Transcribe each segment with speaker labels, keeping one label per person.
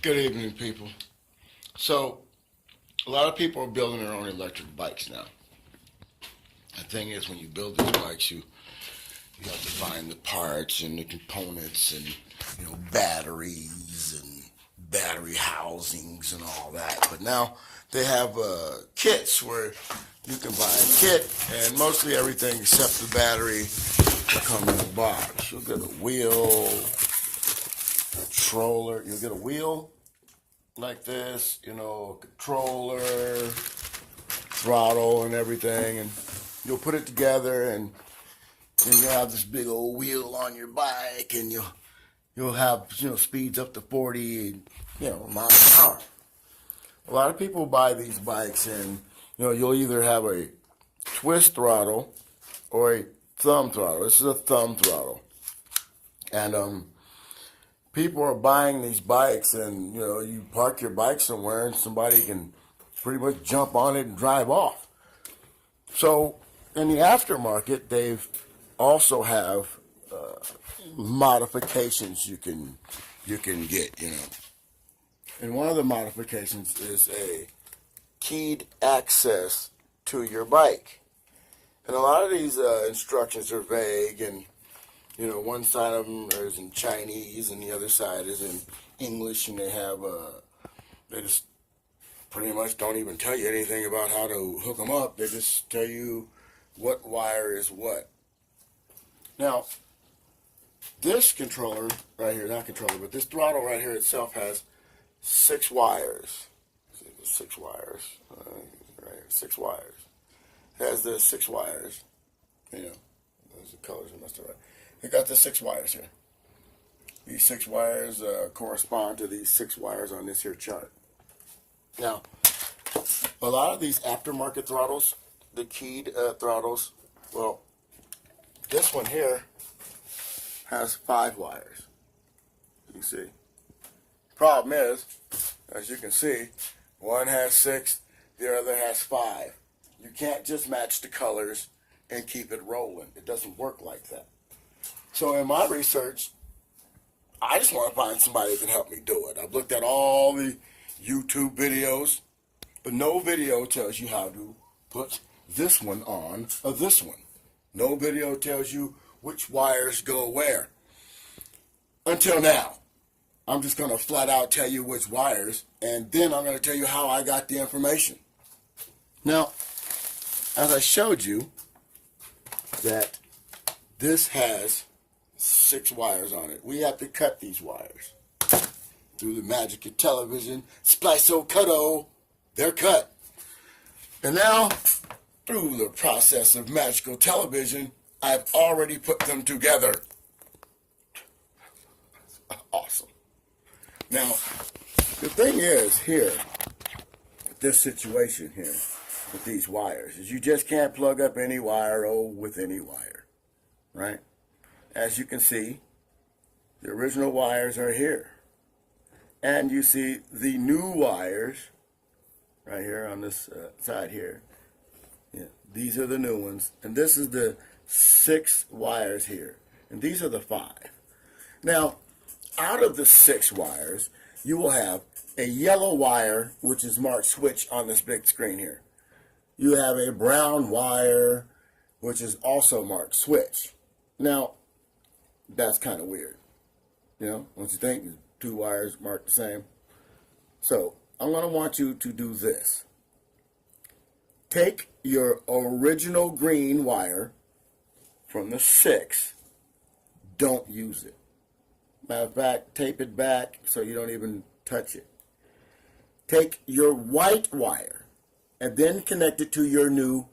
Speaker 1: Good evening, people. So, a lot of people are building their own electric bikes now. The thing is, when you build these bikes, you have to find the parts and the components and batteries and battery housings and all that. But now they have kits where you can buy a kit and mostly everything except the battery will come in a box. You'll get a wheel, controller. You'll get a wheel like this, a controller, throttle, and everything, and you'll put it together, and then you'll have this big old wheel on your bike, and you'll have speeds up to 40, miles an hour. A lot of people buy these bikes, and you'll either have a twist throttle or a thumb throttle. This is a thumb throttle, and people are buying these bikes, and you park your bike somewhere and somebody can pretty much jump on it and drive off. So in the aftermarket, they've also have modifications you can get, and one of the modifications is a keyed access to your bike. And a lot of these instructions are vague, and one side of them is in Chinese and the other side is in English, and they just pretty much don't even tell you anything about how to hook them up. They just tell you what wire is what. Now, this controller right here, not controller, but this throttle right here itself has 6 wires. See, there's 6 wires. Right here, 6 wires. It has the 6 wires. Those are the colors I must have right. We got the 6 wires here. These 6 wires correspond to these 6 wires on this here chart. Now, a lot of these aftermarket throttles, the keyed throttles, well, this one here has 5 wires. You can see. Problem is, as you can see, one has 6, the other has 5. You can't just match the colors and keep it rolling. It doesn't work like that. So in my research, I just want to find somebody that can help me do it. I've looked at all the YouTube videos, but no video tells you how to put this one on or this one. No video tells you which wires go where. Until now. I'm just going to flat out tell you which wires, and then I'm going to tell you how I got the information. Now, as I showed you, that this has 6 wires on it. We have to cut these wires. Through the magic of television, splice-o-cut-o, they're cut. And now, through the process of magical television, I've already put them together. Awesome. Now, the thing is here, with this situation here, with these wires, is you just can't plug up any wire with any wire, right? As you can see, the original wires are here. And you see the new wires right here on this side here. Yeah, these are the new ones. And this is the 6 wires here. And these are the 5. Now, out of the 6 wires, you will have a yellow wire, which is marked switch on this big screen here. You have a brown wire, which is also marked switch. Now, that's kind of weird. Don't you think? 2 wires marked the same. So, I'm going to want you to do this. Take your original green wire from the 6. Don't use it. Matter of fact, tape it back so you don't even touch it. Take your white wire and then connect it to your new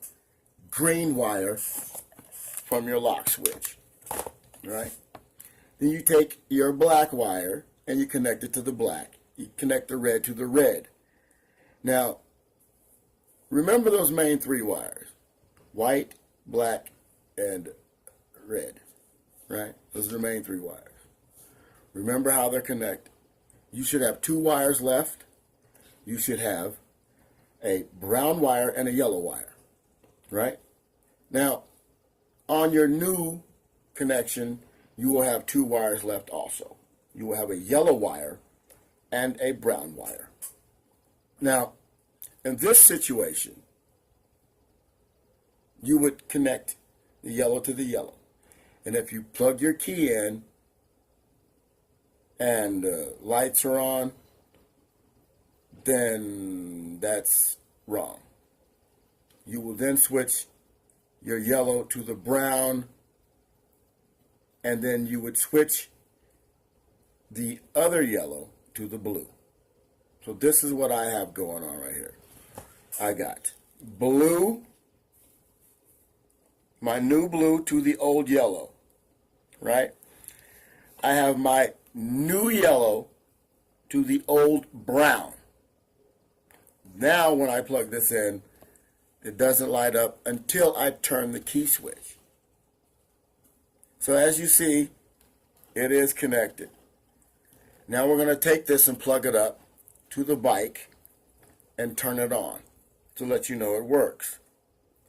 Speaker 1: green wire from your lock switch. Right? Then you take your black wire and you connect it to the black. You connect the red to the red. Now, remember those main 3 wires. White, black, and red. Right? Those are the main 3 wires. Remember how they're connected. You should have 2 wires left. You should have a brown wire and a yellow wire. Right? Now, on your new connection, you will have 2 wires left also. You will have a yellow wire and a brown wire. Now, in this situation, you would connect the yellow to the yellow. And if you plug your key in and lights are on, then that's wrong. You will then switch your yellow to the brown, and then you would switch the other yellow to the blue. So this is what I have going on right here. I got blue, my new blue to the old yellow, right? I have my new yellow to the old brown. Now when I plug this in, it doesn't light up until I turn the key switch. So as you see, it is connected. Now we're going to take this and plug it up to the bike and turn it on to let you know it works.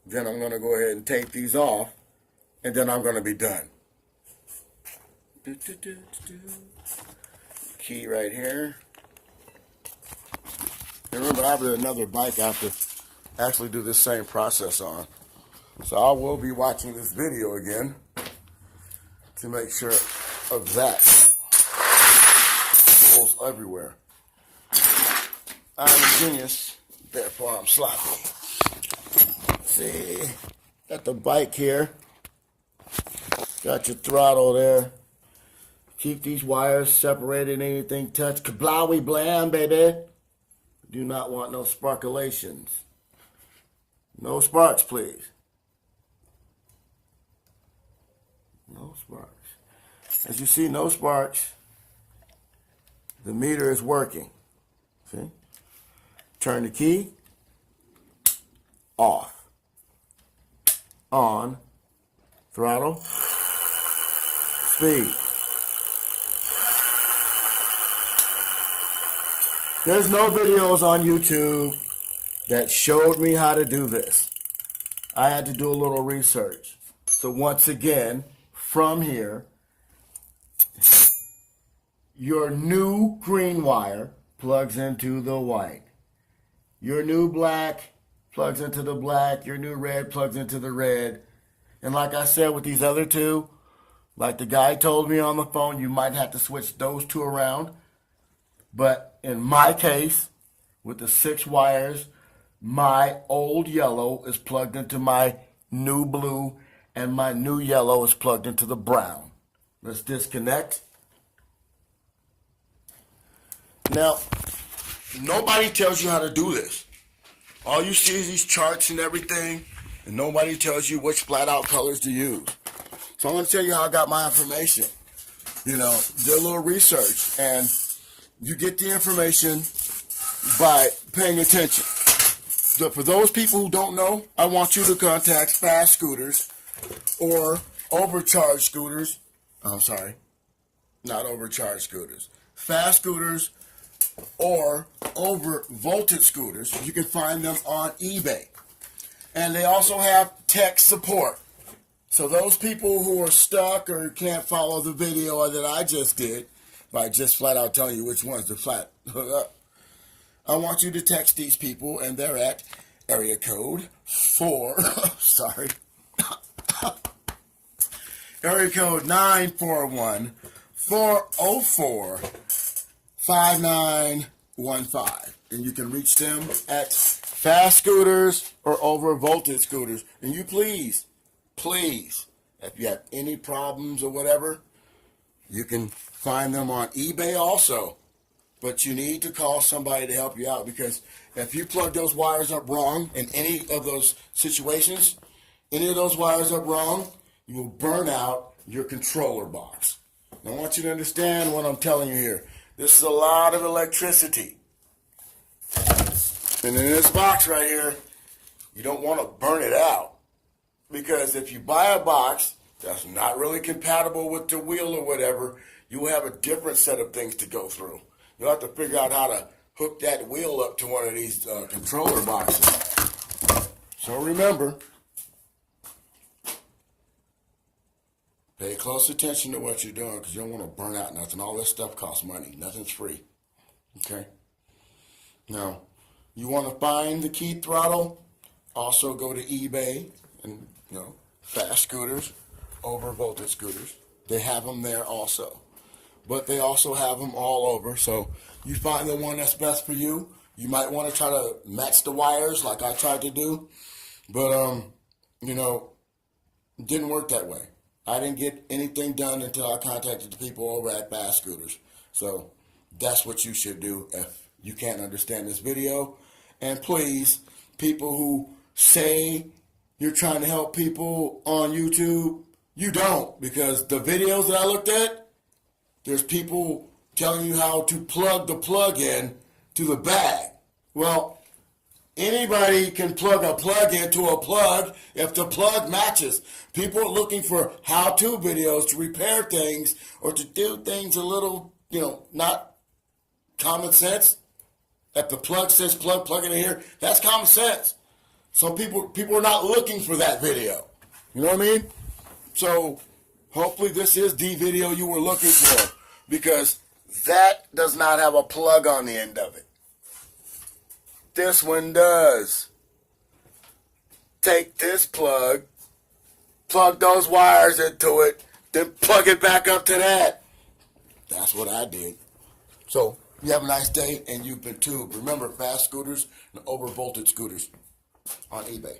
Speaker 1: Then I'm going to go ahead and take these off, and then I'm going to be done. Key right here. And remember, I have another bike I have to actually do this same process on. So I will be watching this video again to make sure of that. Holes everywhere. I'm a genius, therefore I'm sloppy. See, got the bike here. Got your throttle there. Keep these wires separated, anything touch. Kablowy blam, baby. Do not want no sparkulations. No sparks, please. No sparks. As you see, no sparks. The meter is working. See? Turn the key. Off. On. Throttle. Speed. There's no videos on YouTube that showed me how to do this. I had to do a little research. So once again, from here, your new green wire plugs into the white. Your new black plugs into the black. Your new red plugs into the red. And like I said with these other two, like the guy told me on the phone, you might have to switch those two around. But in my case, with the 6 wires, my old yellow is plugged into my new blue, and my new yellow is plugged into the brown. Let's disconnect. Now, nobody tells you how to do this. All you see is these charts and everything, and nobody tells you which flat-out colors to use. So I'm going to tell you how I got my information. You know, do a little research, and you get the information by paying attention. So for those people who don't know, I want you to contact fast scooters or overcharged scooters. I'm sorry, not overcharged scooters. Fast scooters or over voltage scooters. You can find them on eBay. And they also have tech support. So those people who are stuck or can't follow the video that I just did, by just flat out telling you which ones to flat hook up, I want you to text these people, and they're at area code 4, sorry, area code 941-404-5915. And you can reach them at fast scooters or over voltage scooters. And you please, if you have any problems or whatever, you can find them on eBay also. But you need to call somebody to help you out, because if you plug those wires up wrong in any of those situations, any of those wires up wrong, you will burn out your controller box. Now, I want you to understand what I'm telling you here. This is a lot of electricity. And in this box right here, you don't want to burn it out. Because if you buy a box that's not really compatible with the wheel or whatever, you will have a different set of things to go through. You'll have to figure out how to hook that wheel up to one of these controller boxes. So remember, pay close attention to what you're doing, because you don't want to burn out nothing. All this stuff costs money. Nothing's free. Okay. Now, you want to find the keyed throttle, also go to eBay and, fast scooters, over voltage scooters. They have them there also. But they also have them all over. So you find the one that's best for you. You might want to try to match the wires like I tried to do. But, it didn't work that way. I didn't get anything done until I contacted the people over at Fast Scooters. So that's what you should do if you can't understand this video. And please, people who say you're trying to help people on YouTube, you don't. Because the videos that I looked at, there's people telling you how to plug the plug in to the bag. Well, anybody can plug a plug into a plug if the plug matches. People are looking for how-to videos to repair things or to do things a little, not common sense. If the plug says plug it in here, that's common sense. Some people are not looking for that video. You know what I mean? So hopefully this is the video you were looking for, because that does not have a plug on the end of it. This one does. Take this plug those wires into it, then plug it back up to that. That's what I did. So you have a nice day, and you've been tuned. Remember, fast scooters and over voltage scooters on eBay.